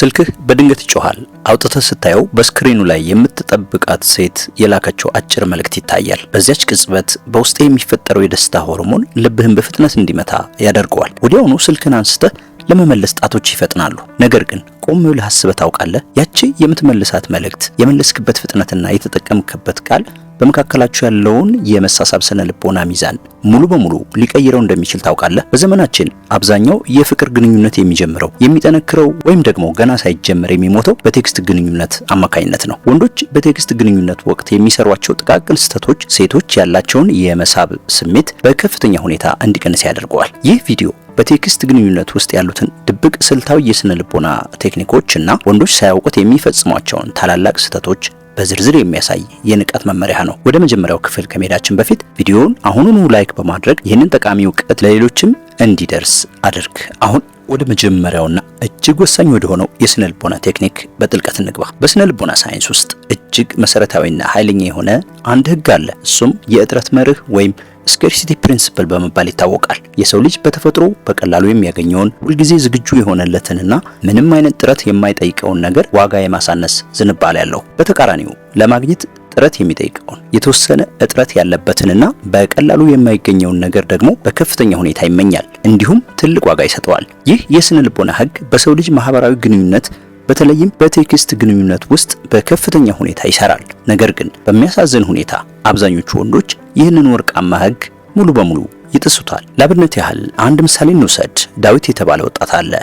ስልክህ በድንገት ይጮሃል። አውጥተህ ስታየው በስክሪኑ ላይ የምትጠብቃት ሴት የላከችው አጭር መልእክት ይታያል። በዚያች ቅጽበት በውስጥ የሚፈጠረው የደስታ ሆርሞን ልብህን በፍጥነት እንዲመታ ያደርገዋል። ወዲያውኑ ስልክን አንስተህ ለመመለስ ጣቶች ይፈጥናሉ። ነገር ግን ቆም ብለህ አስበህ ታውቃለህ? ያቺ የምትመልሳት መልእክት የመለስክበት ፍጥነትና የተጠቀምክበት ቃል በመካከላችሁ ያለውን የመሳሳብ ስነ ልቦና ሚዛን ሙሉ በሙሉ ሊቀይረው እንደሚችል ታውቃለህ? በዘመናችን አብዛኛው የፍቅር ግንኙነት የሚጀምረው የሚጠነክረው ወይም ደግሞ ገና ሳይጀምር የሚሞተው በቴክስት ግንኙነት አማካኝነት ነው። ወንዶች በቴክስት ግንኙነት ወቅት የሚሰሯቸው ጥቃቅን ስህተቶች ሴቶች ያላቸውን የመሳብ ስሜት በከፍተኛ ሁኔታ እንዲቀንስ ያደርገዋል። ይህ ቪዲዮ በቴክስት ግንኙነት ውስጥ ያሉትን ድብቅ ስልታዊ የስነ ልቦና ቴክኒኮች እና ወንዶች ሳያውቁት የሚፈጽሟቸውን ታላላቅ ስህተቶች በዝርዝር የሚያሳይ የንቃት መመሪያ ነው። ወደ መጀመሪያው ክፍል ከመሄዳችን በፊት ቪዲዮውን አሁኑኑ ላይክ በማድረግ ይህንን ጠቃሚ እውቀት ለሌሎችም እንዲደርስ አድርግ። አሁን ወደ መጀመሪያውና እጅግ ወሳኝ ወደ ሆነው የስነ ልቦና ቴክኒክ በጥልቀት እንግባ። በስነ ልቦና ሳይንስ ውስጥ እጅግ መሰረታዊና ኃይለኛ የሆነ አንድ ህግ አለ። እሱም የእጥረት መርህ ወይም ስኬርሲቲ ፕሪንሲፕል በመባል ይታወቃል። የሰው ልጅ በተፈጥሮ በቀላሉ የሚያገኘውን ሁልጊዜ ዝግጁ የሆነለትንና ምንም አይነት ጥረት የማይጠይቀውን ነገር ዋጋ የማሳነስ ዝንባሌ ያለው፣ በተቃራኒው ለማግኘት ጥረት የሚጠይቀውን የተወሰነ እጥረት ያለበትንና በቀላሉ የማይገኘውን ነገር ደግሞ በከፍተኛ ሁኔታ ይመኛል፣ እንዲሁም ትልቅ ዋጋ ይሰጠዋል። ይህ የስነ ልቦና ህግ በሰው ልጅ ማህበራዊ ግንኙነት በተለይም በቴክስት ግንኙነት ውስጥ በከፍተኛ ሁኔታ ይሰራል። ነገር ግን በሚያሳዝን ሁኔታ አብዛኞቹ ወንዶች ይህንን ወርቃማ ህግ ሙሉ በሙሉ ይጥሱታል። ለአብነት ያህል አንድ ምሳሌ እንውሰድ። ዳዊት የተባለ ወጣት አለ።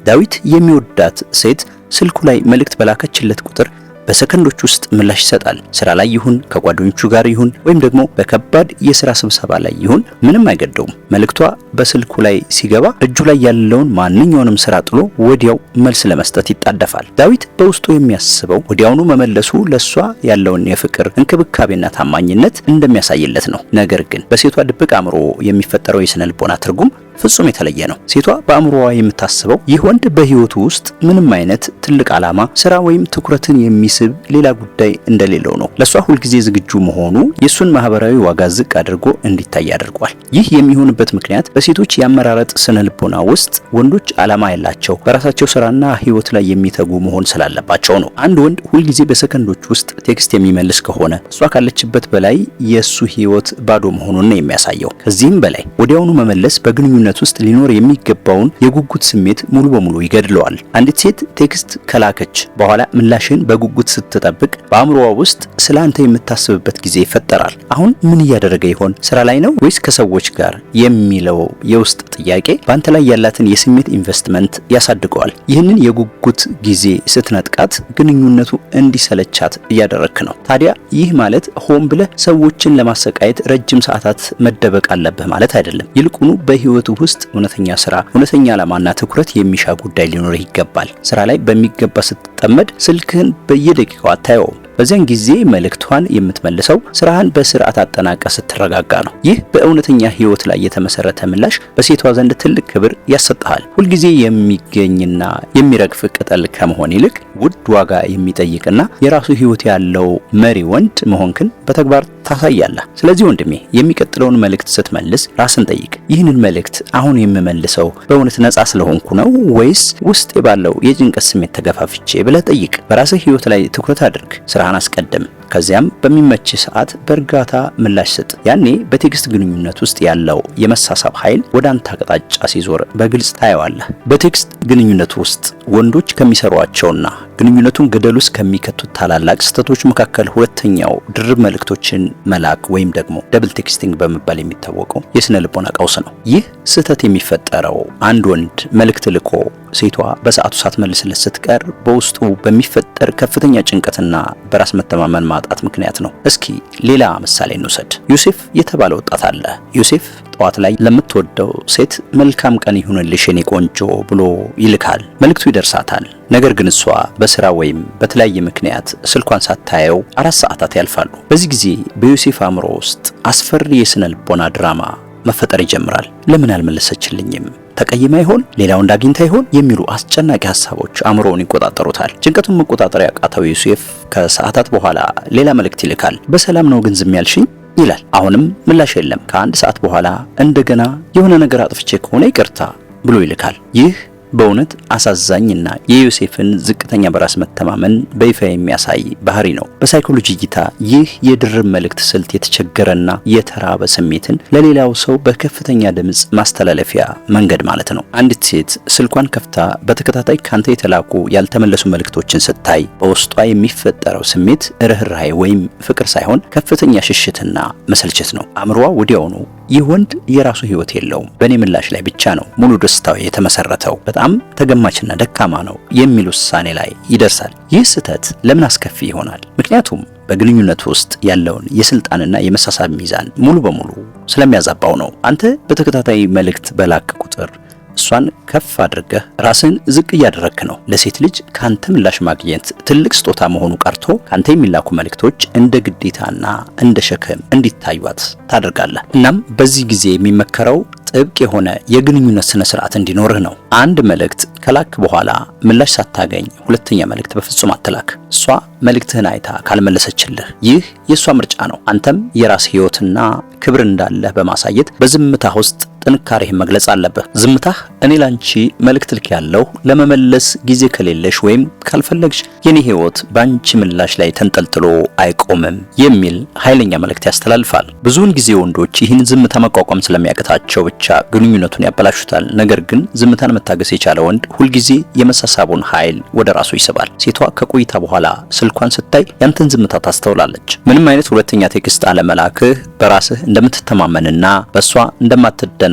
ዳዊት የሚወዳት ሴት ስልኩ ላይ መልእክት በላከችለት ቁጥር በሰከንዶች ውስጥ ምላሽ ይሰጣል። ስራ ላይ ይሁን ከጓደኞቹ ጋር ይሁን ወይም ደግሞ በከባድ የስራ ስብሰባ ላይ ይሁን ምንም አይገደውም። መልእክቷ በስልኩ ላይ ሲገባ እጁ ላይ ያለውን ማንኛውንም ስራ ጥሎ ወዲያው መልስ ለመስጠት ይጣደፋል። ዳዊት በውስጡ የሚያስበው ወዲያውኑ መመለሱ ለሷ ያለውን የፍቅር እንክብካቤና ታማኝነት እንደሚያሳይለት ነው። ነገር ግን በሴቷ ድብቅ አእምሮ የሚፈጠረው የስነ ልቦና ትርጉም ፍጹም የተለየ ነው። ሴቷ በአእምሮዋ የምታስበው ይህ ወንድ በህይወቱ ውስጥ ምንም አይነት ትልቅ ዓላማ፣ ስራ ወይም ትኩረትን የሚስብ ሌላ ጉዳይ እንደሌለው ነው። ለሷ ሁልጊዜ ዝግጁ መሆኑ የሱን ማህበራዊ ዋጋ ዝቅ አድርጎ እንዲታይ ያደርጓል። ይህ የሚሆንበት ምክንያት በሴቶች የአመራረጥ ስነ ልቦና ውስጥ ወንዶች ዓላማ ያላቸው በራሳቸው ስራና ህይወት ላይ የሚተጉ መሆን ስላለባቸው ነው። አንድ ወንድ ሁልጊዜ በሰከንዶች ውስጥ ቴክስት የሚመልስ ከሆነ እሷ ካለችበት በላይ የሱ ህይወት ባዶ መሆኑን ነው የሚያሳየው። ከዚህም በላይ ወዲያውኑ መመለስ በግንኙነት ውስጥ ሊኖር የሚገባውን የጉጉት ስሜት ሙሉ በሙሉ ይገድለዋል። አንዲት ሴት ቴክስት ከላከች በኋላ ምላሽን በጉጉት ስትጠብቅ በአእምሮዋ ውስጥ ስላንተ የምታስብበት ጊዜ ይፈጠራል። አሁን ምን እያደረገ ይሆን? ስራ ላይ ነው ወይስ ከሰዎች ጋር የሚለው የውስጥ ጥያቄ በአንተ ላይ ያላትን የስሜት ኢንቨስትመንት ያሳድገዋል። ይህንን የጉጉት ጊዜ ስትነጥቃት ግንኙነቱ እንዲሰለቻት እያደረክ ነው። ታዲያ ይህ ማለት ሆን ብለህ ሰዎችን ለማሰቃየት ረጅም ሰዓታት መደበቅ አለብህ ማለት አይደለም። ይልቁኑ በህይወቱ ውስጥ እውነተኛ ስራ፣ እውነተኛ ዓላማና ትኩረት የሚሻ ጉዳይ ሊኖር ይገባል። ስራ ላይ በሚገባ ስትጠመድ ስልክህን በየደቂቃው አታየውም። በዚያን ጊዜ መልእክቷን የምትመልሰው ስራህን በስርዓት አጠናቀ ስትረጋጋ ነው። ይህ በእውነተኛ ህይወት ላይ የተመሰረተ ምላሽ በሴቷ ዘንድ ትልቅ ክብር ያሰጣል። ሁልጊዜ የሚገኝና የሚረግፍ ቅጠል ከመሆን ይልቅ ውድ ዋጋ የሚጠይቅና የራሱ ህይወት ያለው መሪ ወንድ መሆንክን በተግባር ታሳያለህ። ስለዚህ ወንድሜ የሚቀጥለውን መልእክት ስትመልስ ራስን ጠይቅ። ይህንን መልእክት አሁን የምመልሰው በእውነት ነፃ ስለሆንኩ ነው ወይስ ውስጤ ባለው የጭንቀት ስሜት ተገፋፍቼ ብለህ ጠይቅ። በራስህ ህይወት ላይ ትኩረት አድርግ። ስራህን አስቀድም። ከዚያም በሚመች ሰዓት በእርጋታ ምላሽ ስጥ። ያኔ በቴክስት ግንኙነት ውስጥ ያለው የመሳሳብ ኃይል ወደ አንተ አቅጣጫ ሲዞር በግልጽ ታየዋለህ። በቴክስት ግንኙነት ውስጥ ወንዶች ከሚሰሯቸውና ግንኙነቱን ገደል ውስጥ ከሚከቱት ታላላቅ ስህተቶች መካከል ሁለተኛው ድርብ መልእክቶችን መላክ ወይም ደግሞ ደብል ቴክስቲንግ በመባል የሚታወቀው የስነ ልቦና ቀውስ ነው። ይህ ስህተት የሚፈጠረው አንድ ወንድ መልእክት ልኮ ሴቷ በሰዓቱ ሳትመልስለት ስትቀር በውስጡ በሚፈጠር ከፍተኛ ጭንቀትና በራስ መተማመን ማጣት ምክንያት ነው። እስኪ ሌላ ምሳሌ እንውሰድ። ዮሴፍ የተባለ ወጣት አለ። ዮሴፍ ጠዋት ላይ ለምትወደው ሴት መልካም ቀን ይሁንልሽ የኔ ቆንጆ ብሎ ይልካል። መልእክቱ ይደርሳታል። ነገር ግን እሷ በስራ ወይም በተለያየ ምክንያት ስልኳን ሳታየው 4 ሰዓታት ያልፋሉ። በዚህ ጊዜ በዮሴፍ አእምሮ ውስጥ አስፈሪ የስነ ልቦና ድራማ መፈጠር ይጀምራል። ለምን አልመለሰችልኝም? ተቀይማ ይሆን? ሌላው እንዳግኝታ ይሆን? የሚሉ አስጨናቂ ሐሳቦች አእምሮውን ይቆጣጠሩታል። ጭንቀቱን መቆጣጠር ያቃተው ዮሴፍ ከሰዓታት በኋላ ሌላ መልእክት ይልካል። በሰላም ነው ግን ዝም ያልሽኝ ይላል። አሁንም ምላሽ የለም። ከ1 ሰዓት በኋላ እንደገና የሆነ ነገር አጥፍቼ ከሆነ ይቅርታ ብሎ ይልካል። ይህ በእውነት አሳዛኝና የዮሴፍን ዝቅተኛ በራስ መተማመን በይፋ የሚያሳይ ባህሪ ነው። በሳይኮሎጂ እይታ ይህ የድርብ መልእክት ስልት የተቸገረና የተራበ ስሜትን ለሌላው ሰው በከፍተኛ ድምጽ ማስተላለፊያ መንገድ ማለት ነው። አንዲት ሴት ስልኳን ከፍታ በተከታታይ ካንተ የተላኩ ያልተመለሱ መልእክቶችን ስታይ በውስጧ የሚፈጠረው ስሜት ርህራሄ ወይም ፍቅር ሳይሆን ከፍተኛ ሽሽትና መሰልቸት ነው። አእምሮዋ ወዲያውኑ ይህ ወንድ የራሱ ህይወት የለውም፣ በእኔ ምላሽ ላይ ብቻ ነው ሙሉ ደስታው የተመሰረተው፣ በጣም ተገማችና ደካማ ነው የሚል ውሳኔ ላይ ይደርሳል። ይህ ስህተት ለምን አስከፊ ይሆናል? ምክንያቱም በግንኙነት ውስጥ ያለውን የስልጣንና የመሳሳብ ሚዛን ሙሉ በሙሉ ስለሚያዛባው ነው። አንተ በተከታታይ መልእክት በላክ ቁጥር እሷን ከፍ አድርገህ ራስን ዝቅ እያደረክ ነው። ለሴት ልጅ ካንተ ምላሽ ማግኘት ትልቅ ስጦታ መሆኑ ቀርቶ ካንተ የሚላኩ መልእክቶች እንደ ግዴታና እንደ ሸክም እንዲታዩት ታደርጋለህ። እናም በዚህ ጊዜ የሚመከረው ጥብቅ የሆነ የግንኙነት ስነ ስርዓት እንዲኖርህ ነው። አንድ መልእክት ከላክ በኋላ ምላሽ ሳታገኝ ሁለተኛ መልእክት በፍጹም አትላክ። እሷ መልእክትህን አይታ ካልመለሰችልህ ይህ የእሷ ምርጫ ነው። አንተም የራስ ህይወትና ክብር እንዳለህ በማሳየት በዝምታ ውስጥ ጥንካሬህን መግለጽ አለብህ። ዝምታህ እኔ ላንቺ መልእክት ልክ ያለው ለመመለስ ጊዜ ከሌለሽ ወይም ካልፈለግሽ የኔ ህይወት ባንቺ ምላሽ ላይ ተንጠልጥሎ አይቆምም የሚል ኃይለኛ መልእክት ያስተላልፋል። ብዙውን ጊዜ ወንዶች ይህን ዝምታ መቋቋም ስለሚያቅታቸው ብቻ ግንኙነቱን ያበላሹታል። ነገር ግን ዝምታን መታገስ የቻለ ወንድ ሁልጊዜ የመሳሳቡን ኃይል ወደ ራሱ ይስባል። ሴቷ ከቆይታ በኋላ ስልኳን ስታይ ያንተን ዝምታ ታስተውላለች። ምንም አይነት ሁለተኛ ቴክስት አለመላክህ በራስህ እንደምትተማመንና በእሷ እንደማትደናገጥ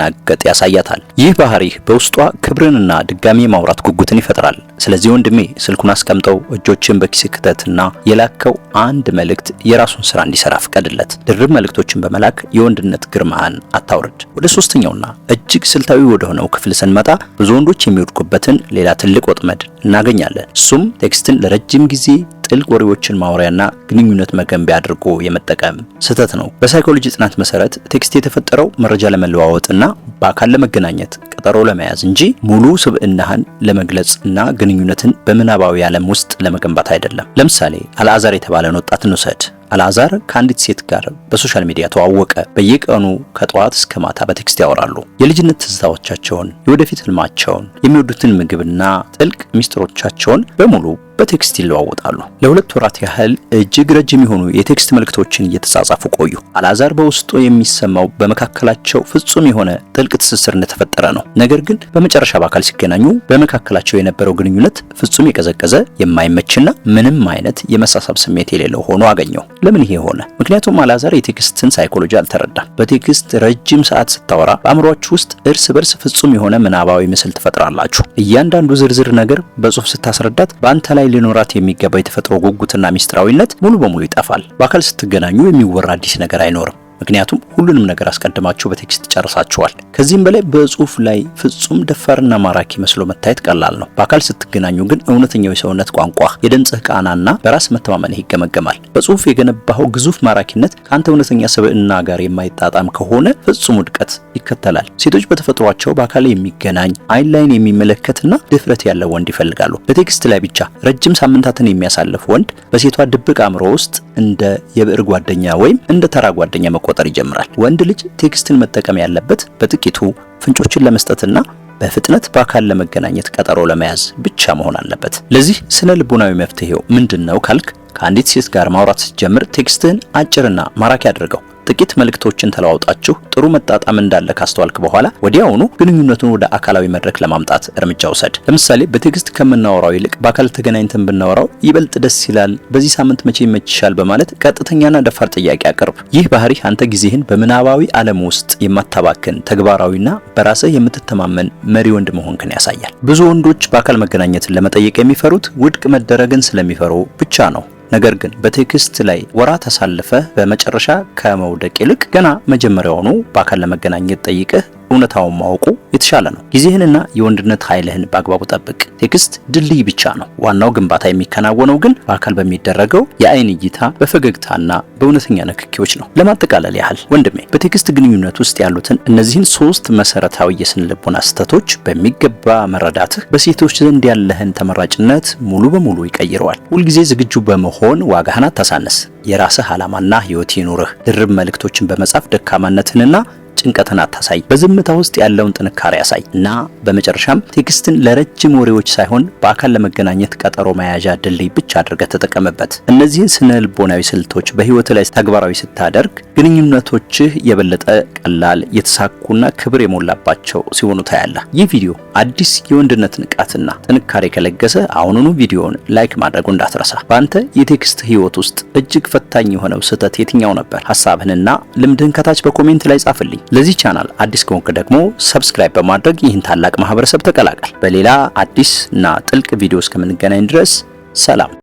ያሳያታል። ይህ ባህሪህ በውስጧ ክብርንና ድጋሚ ማውራት ጉጉትን ይፈጥራል። ስለዚህ ወንድሜ ስልኩን አስቀምጠው፣ እጆችን በኪስ ክተትና የላከው አንድ መልእክት የራሱን ስራ እንዲሰራ ፍቀድለት። ድርብ መልእክቶችን በመላክ የወንድነት ግርማህን አታውርድ። ወደ ሶስተኛውና እጅግ ስልታዊ ወደሆነው ክፍል ስንመጣ ብዙ ወንዶች የሚወድቁበትን ሌላ ትልቅ ወጥመድ እናገኛለን። እሱም ቴክስትን ለረጅም ጊዜ ጥልቅ ወሬዎችን ማውሪያና ግንኙነት መገንቢያ አድርጎ የመጠቀም ስህተት ነው። በሳይኮሎጂ ጥናት መሰረት ቴክስት የተፈጠረው መረጃ ለመለዋወጥና በአካል ለመገናኘት ቀጠሮ ለመያዝ እንጂ ሙሉ ስብዕናህን ለመግለጽና ግንኙነትን በምናባዊ ዓለም ውስጥ ለመገንባት አይደለም። ለምሳሌ አልዓዛር የተባለን ወጣት እንውሰድ። አልዓዛር ከአንዲት ሴት ጋር በሶሻል ሚዲያ ተዋወቀ። በየቀኑ ከጠዋት እስከ ማታ በቴክስት ያወራሉ። የልጅነት ትዝታዎቻቸውን፣ የወደፊት ህልማቸውን፣ የሚወዱትን ምግብና ጥልቅ ሚስጥሮቻቸውን በሙሉ በቴክስት ይለዋወጣሉ። ለሁለት ወራት ያህል እጅግ ረጅም የሆኑ የቴክስት መልእክቶችን እየተጻጻፉ ቆዩ። አልዓዛር በውስጡ የሚሰማው በመካከላቸው ፍጹም የሆነ ጥልቅ ትስስር እንደተፈጠረ ነው። ነገር ግን በመጨረሻ በአካል ሲገናኙ በመካከላቸው የነበረው ግንኙነት ፍጹም የቀዘቀዘ፣ የማይመችና ምንም አይነት የመሳሳብ ስሜት የሌለው ሆኖ አገኘው። ለምን ይሄ ሆነ? ምክንያቱም አልዓዛር የቴክስትን ሳይኮሎጂ አልተረዳም። በቴክስት ረጅም ሰዓት ስታወራ በአእምሮአችሁ ውስጥ እርስ በርስ ፍጹም የሆነ ምናባዊ ምስል ትፈጥራላችሁ። እያንዳንዱ ዝርዝር ነገር በጽሁፍ ስታስረዳት በአንተ ላይ ሊኖራት የሚገባ የተፈጥሮ ጉጉትና ሚስጥራዊነት ሙሉ በሙሉ ይጠፋል። በአካል ስትገናኙ የሚወራ አዲስ ነገር አይኖርም። ምክንያቱም ሁሉንም ነገር አስቀድማችሁ በቴክስት ጨርሳችኋል። ከዚህም በላይ በጽሁፍ ላይ ፍጹም ደፋርና ማራኪ መስሎ መታየት ቀላል ነው። በአካል ስትገናኙ ግን እውነተኛው የሰውነት ቋንቋ፣ የድምጽህ ቃናና በራስ መተማመንህ ይገመገማል። በጽሁፍ የገነባኸው ግዙፍ ማራኪነት ከአንተ እውነተኛ ስብዕና ጋር የማይጣጣም ከሆነ ፍጹም ውድቀት ይከተላል። ሴቶች በተፈጥሯቸው በአካል የሚገናኝ አይን ላይን የሚመለከትና ድፍረት ያለው ወንድ ይፈልጋሉ። በቴክስት ላይ ብቻ ረጅም ሳምንታትን የሚያሳልፍ ወንድ በሴቷ ድብቅ አእምሮ ውስጥ እንደ የብዕር ጓደኛ ወይም እንደ ተራ ጓደኛ መቆጠር ይጀምራል። ወንድ ልጅ ቴክስትን መጠቀም ያለበት በጥቂቱ ፍንጮችን ለመስጠትና በፍጥነት በአካል ለመገናኘት ቀጠሮ ለመያዝ ብቻ መሆን አለበት። ለዚህ ስነ ልቦናዊ መፍትሄው ምንድነው ካልክ፣ ከአንዲት ሴት ጋር ማውራት ስትጀምር ቴክስትህን አጭርና ማራኪ አድርገው። ጥቂት መልእክቶችን ተለዋውጣችሁ ጥሩ መጣጣም እንዳለ ካስተዋልክ በኋላ ወዲያውኑ ግንኙነቱን ወደ አካላዊ መድረክ ለማምጣት እርምጃ ውሰድ። ለምሳሌ በቴክስት ከምናወራው ይልቅ በአካል ተገናኝተን ብናወራው ይበልጥ ደስ ይላል፣ በዚህ ሳምንት መቼ ይመችሻል በማለት ቀጥተኛና ደፋር ጥያቄ አቅርብ። ይህ ባህሪ አንተ ጊዜህን በምናባዊ ዓለም ውስጥ የማታባክን ተግባራዊና በራስህ የምትተማመን መሪ ወንድ መሆንክን ያሳያል። ብዙ ወንዶች በአካል መገናኘትን ለመጠየቅ የሚፈሩት ውድቅ መደረግን ስለሚፈሩ ብቻ ነው። ነገር ግን በቴክስት ላይ ወራት አሳልፈህ በመጨረሻ ከመውደቅ ይልቅ ገና መጀመሪያውኑ በአካል ለመገናኘት ጠይቀህ እውነታውን ማወቁ የተሻለ ነው። ጊዜህንና የወንድነት ኃይልህን በአግባቡ ጠብቅ። ቴክስት ድልድይ ብቻ ነው። ዋናው ግንባታ የሚከናወነው ግን በአካል በሚደረገው የአይን እይታ፣ በፈገግታና በእውነተኛ ንክኪዎች ነው። ለማጠቃለል ያህል ወንድሜ፣ በቴክስት ግንኙነት ውስጥ ያሉትን እነዚህን ሶስት መሰረታዊ የስነ ልቦና ስህተቶች በሚገባ መረዳትህ በሴቶች ዘንድ ያለህን ተመራጭነት ሙሉ በሙሉ ይቀይረዋል። ሁልጊዜ ዝግጁ በመሆን ዋጋህን አታሳንስ። የራስህ ዓላማና ህይወት ይኑርህ። ድርብ መልእክቶችን በመጻፍ ደካማነትንና ጭንቀትን አታሳይ። በዝምታ ውስጥ ያለውን ጥንካሬ ያሳይ እና በመጨረሻም ቴክስትን ለረጅም ወሬዎች ሳይሆን በአካል ለመገናኘት ቀጠሮ መያዣ ድልድይ ብቻ አድርገህ ተጠቀምበት። እነዚህን ስነ ልቦናዊ ስልቶች በህይወት ላይ ተግባራዊ ስታደርግ ግንኙነቶችህ የበለጠ ቀላል፣ የተሳኩና ክብር የሞላባቸው ሲሆኑ ታያለህ። ይህ ቪዲዮ አዲስ የወንድነት ንቃትና ጥንካሬ ከለገሰ አሁኑኑ ቪዲዮውን ላይክ ማድረጉ እንዳትረሳ። በአንተ የቴክስት ህይወት ውስጥ እጅግ ፈታኝ የሆነው ስህተት የትኛው ነበር? ሐሳብህንና ልምድህን ከታች በኮሜንት ላይ ጻፍልኝ። ለዚህ ቻናል አዲስ ከሆንክ ደግሞ ሰብስክራይብ በማድረግ ይህን ታላቅ ማህበረሰብ ተቀላቀል። በሌላ አዲስ እና ጥልቅ ቪዲዮ እስከምንገናኝ ድረስ ሰላም።